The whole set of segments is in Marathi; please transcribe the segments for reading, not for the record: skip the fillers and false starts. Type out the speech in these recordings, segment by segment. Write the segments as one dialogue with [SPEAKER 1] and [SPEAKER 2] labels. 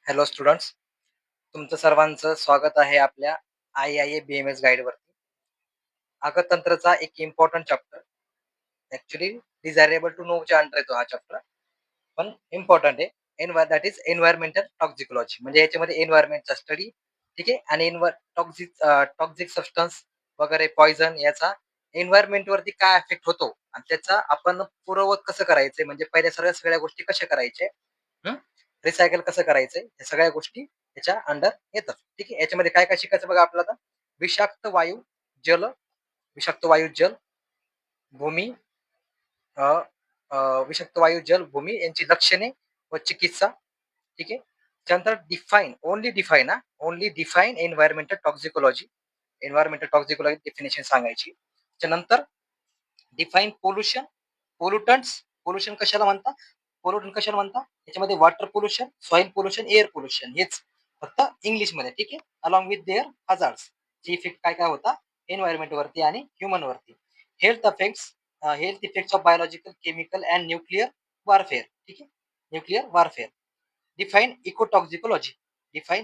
[SPEAKER 1] हॅलो स्टुडंट्स, तुमचं सर्वांचं स्वागत आहे आपल्या IIA BMS गाईडवरती. अर्थतंत्रचा एक important chapter, actually desirable to know च्या अंडर येतो हा चॅप्टर, पण इम्पॉर्टंट आहे. That is environmental toxicology. म्हणजे याच्यामध्ये एन्व्हायरमेंटचा स्टडी, ठीक आहे, आणि टॉक्झिक सबस्टन्स वगैरे पॉइझन याचा एन्व्हायरमेंट वरती काय इफेक्ट होतो आणि त्याचा आपण पूर्ववत कसं करायचंय, म्हणजे पहिल्या सगळ्या गोष्टी कशा करायच्या, रिसायकल कसं करायचंय, या सगळ्या गोष्टी याच्या अंडर येतात. ठीक आहे. याच्यामध्ये काय काय शिकायचं बघा आपल्याला. विषाक्त वायू, जल, विषाक्त वायू, जल, भूमी, अ, विषाक्त वायू, जल, भूमी यांची लक्षणे व चिकित्सा. ठीक आहे. त्यानंतर only define environmental toxicology. Environmental toxicology definition सांगायची. त्यानंतर डिफाईन पोल्युशन, पोल्युशन कशाला म्हणतात, याच्यामध्ये water pollution, soil pollution, air pollution, हेच फक्त इंग्लिश मध्ये. ठीक आहे. अलॉंग विथ देअर हजार्ड्स, ची इफेक्ट काय काय होता एन्व्हायरमेंट वरती आणि ह्युमन वरती. Health effects of biological, chemical and nuclear warfare. ठीक आहे. Nuclear warfare. डिफाईन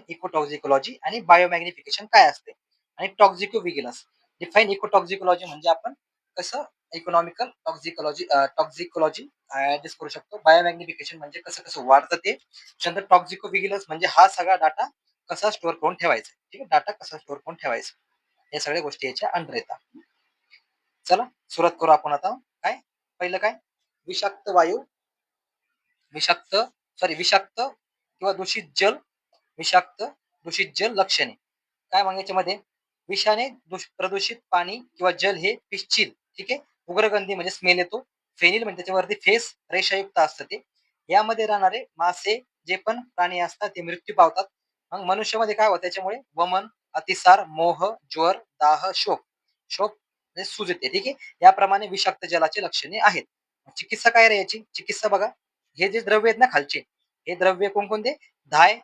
[SPEAKER 1] इकोटॉक्झिकोलॉजी, आणि बायोमॅग्निफिकेशन काय असते, आणि टॉक्झिको विगिलन्स. डिफाईन इकोटॉक्झिकोलॉजी म्हणजे आपण कसं इकॉनॉमिकल टॉक्झिकोलॉजी ऍडजस्ट करू शकतो. बायोमॅग्निफिकेशन म्हणजे कसं कसं वाढतं ते. त्यानंतर टॉक्झिको विगिलन्स म्हणजे हा सगळा डाटा कसा स्टोअर करून ठेवायचा. ठीक आहे. डाटा कसा स्टोअर करून ठेवायचा, या सगळ्या गोष्टी याच्या अंडर येतात. चला सुरुवात करू आपण आता. काय पहिलं काय, विषाक्त वायू, विषाक्त विषाक्त किंवा दूषित जल, लक्षणे काय मग याच्यामध्ये. विषाने प्रदूषित पाणी किंवा जल हे पिश्चिल, ठीक आहे, उग्रगंधी म्हणजे स्मेल येतो. फेनिल म्हणजे त्याच्यावरती फेस रेषायुक्त असतं ते. यामध्ये राहणारे मासे जे पण प्राणी असतात ते मृत्यू पावतात. मग मनुष्यामध्ये काय होतं त्याच्यामुळे, वमन, अतिसार, मोह, ज्वर, दाह, शोक म्हणजे सूज येते. ठीक आहे. याप्रमाणे विषाक्त जलाची लक्षणे आहेत. चिकित्सा काय रे याची, चिकित्सा बघा. हे जे द्रव्य आहेत ना खालचे, हे द्रव्य कोणकोणते, धाय,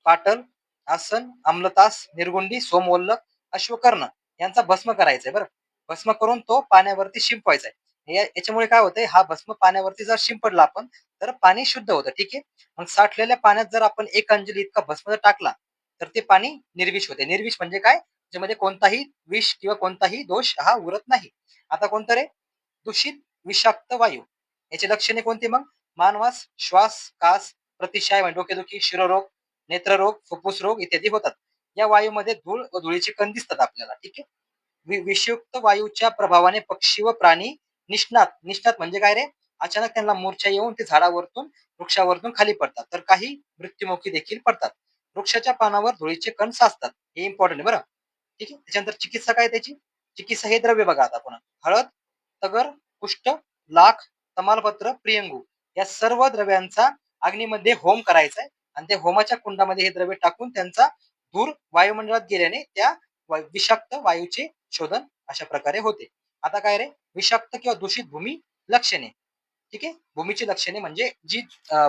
[SPEAKER 1] पाटल, आसन, अम्लतास, निर्गुंडी, सोमवल्लक, अश्वकर्ण यांचा भस्म करायचंय बरं. भस्म करून तो पाण्यावरती शिंपवायचा आहे. याच्यामुळे काय होतंय, हा भस्म पाण्यावरती जर शिंपडला आपण तर पाणी शुद्ध होतं. ठीक आहे. मग साठलेल्या पाण्यात जर आपण 1 अंजली इतका भस्म जर टाकला तर ते पाणी निर्विष होते. निर्विष म्हणजे काय, त्याच्यामध्ये कोणताही विष किंवा कोणताही दोष हा उरत नाही. आता कोणतं रे, दूषित विषाक्त वायू. याची लक्षणे कोणती मग, मानवास श्वास, कास, प्रतिशाय म्हणजे डोकेदुखी, शिरोरोग, नेत्ररोग, फुफ्फुस रोग इत्यादी होतात. या वायूमध्ये धूळ व धुळीचे कण दिसतात आपल्याला. ठीक आहे. विषयुक्त वायूच्या प्रभावाने पक्षी व प्राणी निष्णात म्हणजे काय रे, अचानक त्यांना मूर्छा येऊन ते झाडावरतून, वृक्षावरतून खाली पडतात, तर काही मृत्युमुखी देखील पडतात. वृक्षाच्या पानावर धुळीचे कण साचतात, हे इम्पॉर्टंट आहे बरं. ठीक आहे. त्याच्यानंतर चिकित्सा काय त्याची, चिकित्सा हे द्रव्य बघा आता पुन्हा. हळद, तगर, कुष्ठ, लाख, तमालपत्र, प्रियंगू या सर्व द्रव्यांचा अग्नीमध्ये होम करायचा आहे, आणि त्या होमाच्या कुंडामध्ये हे द्रव्य टाकून त्यांचा धूर वायुमंडळात गेल्याने त्या विषाक्त वायूचे शोधन अशा प्रकारे होते. आता काय रे, विषाक्त किंवा दूषित भूमी लक्षणे. ठीक आहे. भूमीची लक्षणे म्हणजे जी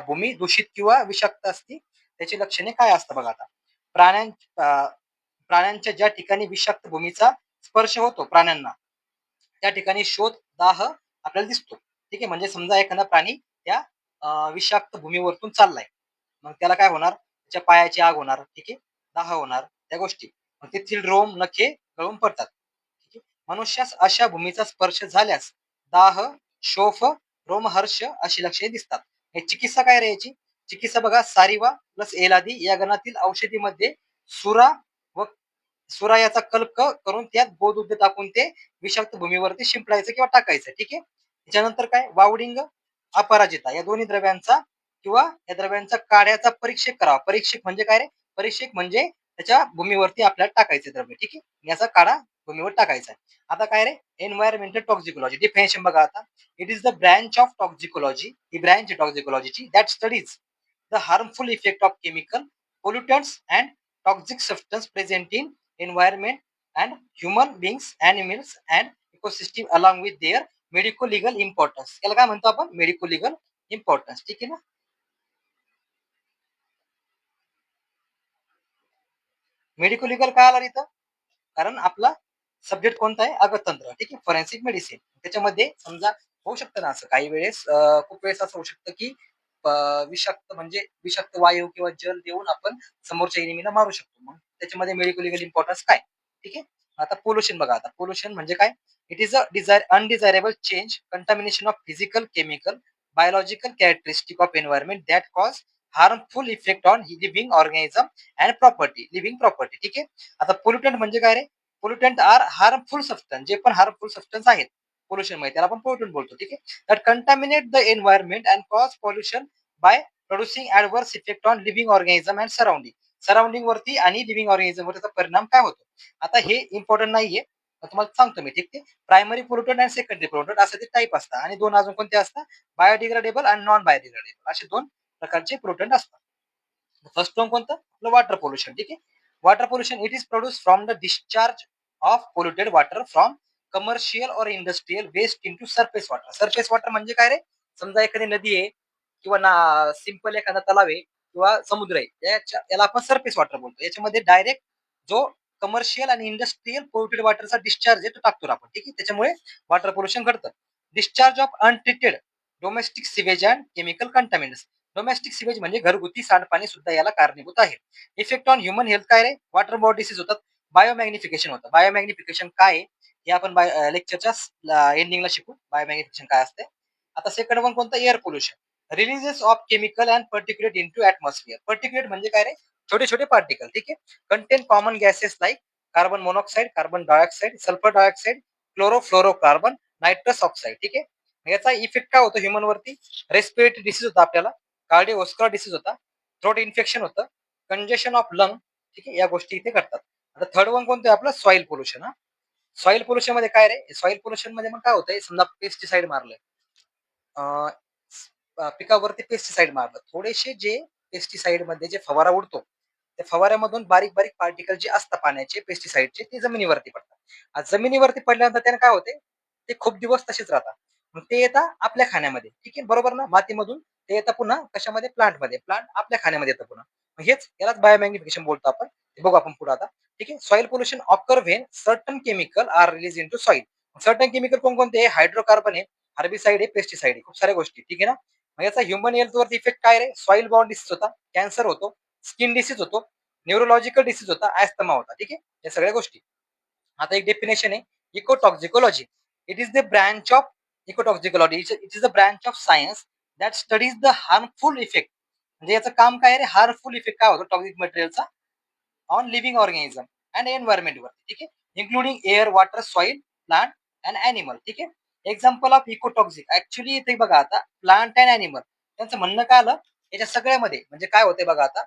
[SPEAKER 1] भूमी दूषित किंवा विषाक्त असते त्याची लक्षणे काय असतं बघा आता. प्राण्यांच्या ज्या ठिकाणी विषाक्त भूमीचा स्पर्श होतो प्राण्यांना, त्या ठिकाणी शोध, दाह आपल्याला दिसतो. ठीक आहे. म्हणजे समजा एखादा प्राणी त्या विषाक्त भूमीवरतून चाललाय, मग त्याला काय होणार, त्याच्या पायाची आग होणार. ठीक आहे. दाह होणार, त्या गोष्टी. मग तेथील रोम, नखे गळून पडतात. ठीक आहे. मनुष्यास अशा भूमीचा स्पर्श झाल्यास दाह, शोफ, रोमहर्ष अशी लक्षणे दिसतात. हे चिकित्सा काय रे याची, चिकित्सा बघा. सारिवा प्लस एलादी या गणातील औषधीमध्ये सुरा व याचा कल्प करून त्यात गोदूध टाकून ते विषाक्त भूमीवरती शिंपडायचं किंवा टाकायचं. ठीक आहे. त्याच्यानंतर काय, वावडिंग, अपराजिता या दोन्ही द्रव्यांचा किंवा या द्रव्यांचा काड्याचा परीक्षक करावा. परीक्षक म्हणजे काय रे, परीक्षक म्हणजे त्याच्या भूमीवरती आपल्याला टाकायचे द्रव्य. ठीक आहे. याचा काढा भूमीवर टाकायचा आहे. आता काय रे, एन्व्हायरमेंटल टॉक्झिकोलॉजी डिफिनेशन बघा आता. It is the branch of toxicology, ही ब्रँच टॉक्झिकोलॉजीची that studies the harmful effect of chemical, pollutants and toxic substance present in environment and human beings, animals and ecosystem along with their medico-legal importance. याला काय म्हणतो आपण, मेडिको-लिगल इम्पॉर्टन्स. ठीक आहे ना. मेडिको-लिगल काय आला इथं, कारण आपला सब्जेक्ट कोणता आहे, अर्थतंत्र. ठीक आहे. Forensic medicine. त्याच्यामध्ये समजा होऊ शकतं ना असं काही वेळेस, खूप वेळेस असं होऊ शकतं की विषाक्त म्हणजे विषाक्त वायू किंवा जल देऊन आपण समोरच्या एनिमीला मारू शकतो. मग त्याच्यामध्ये मेडिकल लिगल इम्पॉर्टन्स काय? ठीक आहे. आता पोल्युशन बघा. आता पोल्युशन म्हणजे काय? It is a undesirable change, contamination of physical, chemical, biological characteristic of environment that cause harmful effect on living organism and property, living property. ठीक आहे. आता पोल्युटंट म्हणजे काय रे? पोल्युटंट आर हार्मफुल सबस्टन्स, जे पण हार्मफुल सबस्टन्स आहेत पोल्युशन मध्ये त्याला आपण पोल्युटंट बोलतो. ठीक आहे. That contaminate the environment and cause pollution by producing adverse effect on living organism and surrounding. Surrounding वरती आणि लिव्हिंग ऑर्गॅनिझम वरती परिणाम काय होतो? आता हे इम्पॉर्टंट नाहीये, तुम्हाला सांगतो मी. ठीक आहे. प्रायमरी पोल्युटंट आणि सेकंडरी पोल्युटंट असे ते टाईप असतात, आणि दोन अजून कोणते असतात? बायोडिग्रेडेबल आणि नॉन बायोडिग्रेडेबल, असे दोन प्रकारचे पोल्युटंट असतात. फर्स्ट वन कोणतं? आपलं वॉटर पोल्युशन. ठीक आहे. Water pollution it is produce from the discharge of polluted water from commercial और industrial waste into surface water. Surface water म्हणजे काय रे? समजा एखादी नदी आहे किंवा ना सिंपल एखादा तलाव आहे किंवा समुद्र आहे, याला आपण सरफेस वॉटर बोलतो. याच्यामध्ये डायरेक्ट जो कमर्शियल आणि इंडस्ट्रियल पोल्युटेड वॉटरचा डिस्चार्ज आहे तो टाकतो आपण. ठीक आहे. त्याच्यामुळे वॉटर पोल्युशन घडतं. Discharge of untreated domestic sewage and chemical contaminants. Domestic sewage म्हणजे घरगुती सांडपाणी सुद्धा याला कारणीभूत आहे. इफेक्ट ऑन ह्युमन हेल्थ काय रे? वॉटर बॉडी डिसीज होतात. बायोमॅग्निफिकेशन होतं. बायोमॅग्निफिकेशन काय हे आपण लेक्चरच्या एंडिंगला शिकू. बायोमॅग्निफिकेशन काय असते. आता सेकंड वन कोणतं? Air pollution. Releases of chemical and particulate into atmosphere. Particulate म्हणजे काय रे? छोटे छोटे पार्टिकल. ठीक आहे. Contain common gases like carbon monoxide, carbon dioxide, sulphur dioxide, chlorofluorocarbon, nitrous oxide. ठीक आहे. याचा इफेक्ट काय होतो ह्युमन वरती? रेस्पिरेटरी डिसीज होता आपल्याला, कार्डिओव्हास्क्युलर डिसीज होता, थ्रोट इन्फेक्शन होतं, कंजेशन ऑफ लंग. ठीक आहे. या गोष्टी इथे करतात. आता थर्ड वन कोणतं? आपलं सॉइल पोल्युशन. हा, सॉइल पोल्युशन मध्ये काय रे? सॉइल पोल्युशन मध्ये मग काय होतंय? समजा पेस्टिसाइड मारलं, पिकावरती पेस्टिसाइड मारलं, थोडेसे जे पेस्टिसाइड मध्ये जे फवारा उडतो, त्या फवाऱ्यामधून बारीक बारीक पार्टिकल जे असतात पाण्याचे पेस्टिसाइडचे, ते जमिनीवरती पडतात. आज जमिनीवरती पडल्यानंतर त्याने काय होते? ते खूप दिवस तसेच राहतात. मग ते येतात आपल्या खाण्यामध्ये. ठीक आहे. बरोबर ना? मातीमधून ते येतं पुन्हा कशामध्ये? प्लांटमध्ये. प्लांट आपल्या खाण्यामध्ये येतं पुन्हा. हेच यालाच बायोमॅग्निफिकेशन बोलतो आपण. बघू आपण पुढे आता. ठीक आहे. Soil pollution occur when certain chemical are release into soil. Certain chemical कोणकोणते? हायड्रोकार्बन आहे, हर्बिसाइड आहे, पेस्टिसाइड आहे, खूप साऱ्या गोष्टी. ठीक आहे ना? मग याचा ह्युमन हेल्थ वरती इफेक्ट काय रे? सॉइल बॉर्न डिसीज होता, कॅन्सर होतो, स्किन डिसीज होतो, न्यूरोलॉजिकल डिसीज होता, ऍस्थमा होता. ठीक आहे. या सगळ्या गोष्टी. आता एक डेफिनेशन आहे ecotoxicology. It is the branch of ecotoxicology. It is a branch of science that studies the harmful effect. म्हणजे याचं काम काय रे? हार्मफुल इफेक्ट काय होतो टॉक्झिक मटेरियलचा on living organism and environment वर. ठीक आहे. Including air, water, soil, plant and animal. ठीक आहे. Example of इकोटॉक्झिक. ऍक्च्युली इथे बघा आता प्लांट अँड अॅनिमल त्यांचं म्हणणं काय आलं याच्या सगळ्यामध्ये? म्हणजे काय होते बघा आता,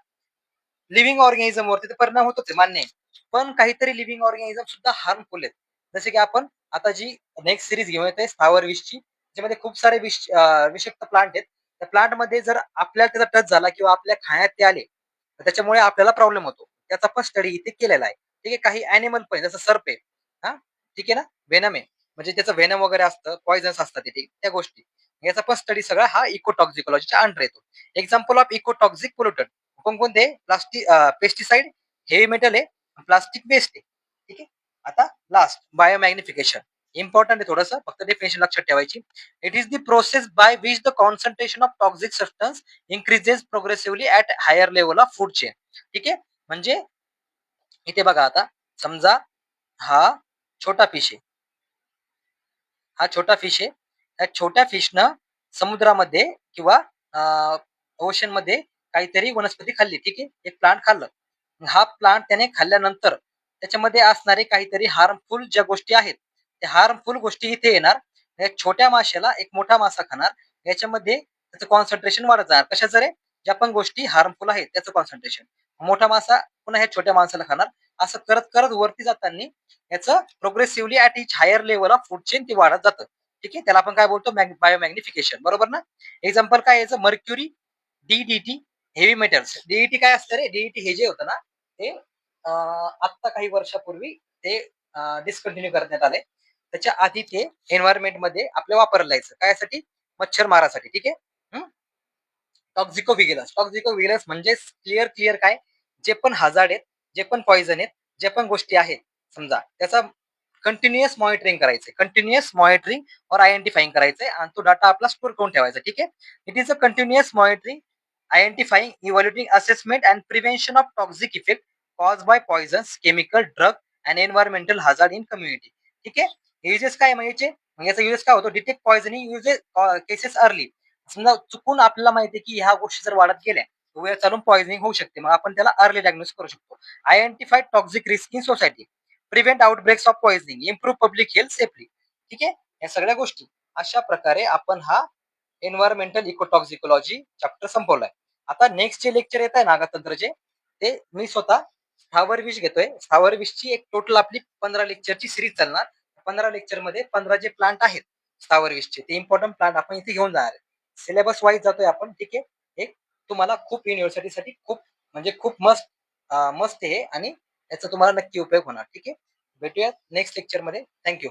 [SPEAKER 1] लिव्हिंग ऑर्गॅनिझम वरती तर परिणाम होतोच मान्य आहे, पण काहीतरी लिव्हिंग ऑर्गॅनिझम सुद्धा हार्मफुल आहेत. जसे की आपण आता जी नेक्स्ट सिरीज घेऊन येते स्थावर विषची, ज्यामध्ये खूप सारे विषाक्त प्लांट आहेत. त्या प्लांट मध्ये जर आपल्याला त्याचा टच झाला किंवा आपल्या खाण्यात ते आले तर त्याच्यामुळे आपल्याला प्रॉब्लेम होतो. त्याचा पण स्टडी इथे केलेला आहे. ठीक आहे. काही अॅनिमल पण जसं सर्प आहे, हा, ठीक आहे ना, वेनम आहे, म्हणजे त्याचं वेनम वगैरे असतं, पॉइझन्स असतात तिथे, त्या गोष्टी. याचा पण स्टडी सगळा हा इकोटॉक्झिकोलॉजीच्या अंडर येतो. एक्झाम्पल ऑफ इकोटॉक्झिक पोल्युटंट कोणकोणते? प्लास्टिक, पेस्टिसाइड, हेवी मेटल आहे, प्लास्टिक वेस्ट आहे. ठीक आहे. आता लास्ट बायोमॅग्निफिकेशन. इम्पॉर्टंट आहे थोडंसं, फक्त डेफिनेशन लक्षात ठेवायची. It is the process by which the concentration of toxic substance increases progressively at higher level of food chain. ठीक आहे. म्हणजे इथे बघा आता, समजा हा छोटा फिश आहे, हा छोटा फिश आहे. त्या छोट्या फिशनं समुद्रामध्ये किंवा ओशन मध्ये काहीतरी वनस्पती खाल्ली. ठीक आहे. एक प्लांट खाल्लं. हा प्लांट त्याने खाल्ल्यानंतर त्याच्यामध्ये असणारे काहीतरी हार्मफुल ज्या गोष्टी आहेत, त्या हार्मफुल गोष्टी इथे येणार. या छोट्या माशाला एक मोठा मासा खाणार, याच्यामध्ये त्याचं कॉन्सन्ट्रेशन वाढत जाणार. कशाचं रे? ज्या पण गोष्टी हार्मफुल आहेत त्याचं कॉन्सन्ट्रेशन. मोठा मासा पुन्हा ह्या छोट्या माणसाला खाणार. असं करत करत वरती जाताना याचं progressively at each higher level of food chain ते वाढत जातं. ठीक आहे. त्याला आपण काय बोलतो? बायोमॅग्निफिकेशन. बरोबर ना? एक्झाम्पल काय याचं? Mercury, DDT, heavy metals. DET काय असतं रे? डीईटी हे जे होतं ना, ते आत्ता काही वर्षापूर्वी ते डिस्कंटिन्यू करण्यात आले. त्याच्या आधी ते एन्व्हायरमेंट मध्ये आपल्या वापरलं जायचं. कायसाठी? मच्छर मारासाठी. ठीक आहे. टॉक्झिको विगिलन्स. टॉक्झिको विगिलन्स म्हणजे क्लिअर क्लिअर काय? जे पण हजार्ड आहेत, जे पण पॉइझन आहेत, जे पण गोष्टी आहेत, समजा त्याचा कंटिन्युअस मॉनिटरिंग करायचंय, कंटिन्युअस मॉनिटरिंग और आयडेंटिफाइंग करायचंय आणि तो डाटा आपला स्टोर करून ठेवायचा. ठीक आहे. It is a continuous monitoring, identifying, evaluating, assessment and prevention of toxic effect cause by पॉइझन्स, chemical, drug and environmental hazard in community. ठीक आहे. युजेस काय म्हणजे याचा युजेस काय होतो? Detect poisoning uses cases early. समजा चुकून आपल्याला माहिती आहे की ह्या गोष्टी जर वाढत गेल्या वेळ चालून पॉइझनिंग होऊ शकते, मग आपण त्याला अर्ली डायग्नोस करू शकतो. Identify toxic risk in society, prevent outbreaks of poisoning, improve public health safely. ठीक आहे. या सगळ्या गोष्टी अशा प्रकारे आपण हा एन्व्हायरमेंटल इकोटॉक्सिकोलॉजी चॅप्टर संपवलाय. आता नेक्स्ट जे लेक्चर येत आहे नागातंत्रचे, ते मी स्वतः स्थावर विष घेतोय. स्थावर विषची एक टोटल आपली 15 लेक्चरची सिरीज चालणार. 15 लेक्चर मध्ये 15 जे प्लांट आहेत स्थावर विषचे ते इम्पॉर्टंट प्लांट आपण इथे घेऊन जाणार आहे. सिलेबस वाईज जातोय आपण. ठीक आहे. एक तुम्हाला खूप युनिव्हर्सिटीसाठी खूप म्हणजे खूप मस्त आहे आणि याचा तुम्हाला नक्की उपयोग होणार. ठीक आहे. भेटूयात नेक्स्ट लेक्चर मध्ये. थँक्यू.